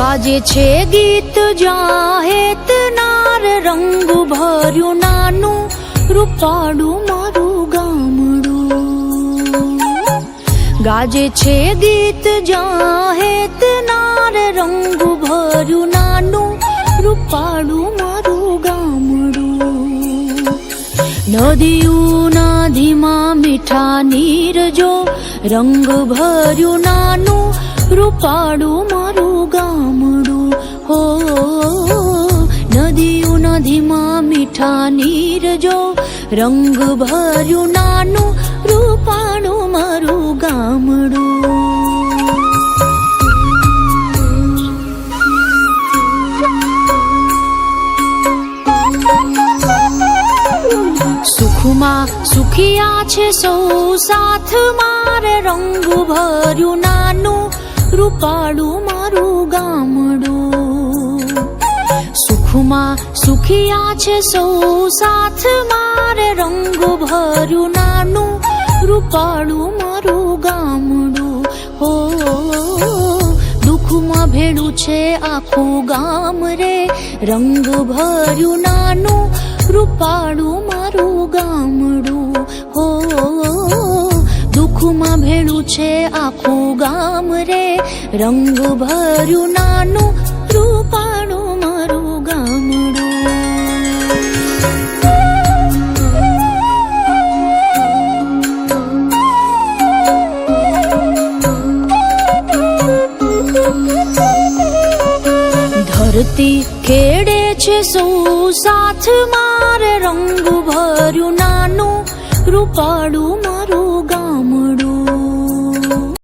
ગાજે છે ગીત જાહેત નાર રંગ ભર્યું નાનું રૂપાળું મારું ગામડું. ગાજે છે ગીત જાહેત નાર રંગ ભર્યું નાનું રૂપાળું મારું ગામડું. નદીયું નદીમાં મીઠા નીર જો રંગ ભર્યું નાનું રૂપાળું મારું ગામડું. હો નદીયું નદીમાં મીઠા નીર જો રંગ ભર્યું નાનું રૂપાળું મારું ગામડું. સુખમાં સુખિયા છે સૌ સાથ મારે રંગ ભર્યું નાનું રૂપાળું મારું ગામડું. સુખમાં સુખિયા છે સૌ સાથ મારે રંગ ભર્યું નાનું રૂપાળું મારું ગામડું. હો દુઃખમાં ભેળું છે આખું ગામ રે રંગ ભર્યું નાનું રૂપાળું મારું ગામડું. હો દુઃખમાં ભેળું છે આખું ગામ રે રંગ ભર્યું નાનું રૂપાળું મારું ગામડું. ધરતી ખેડે છે સૌ સાથ મારે રંગ ભર્યું નાનું રૂપાળું મારું ગામડું.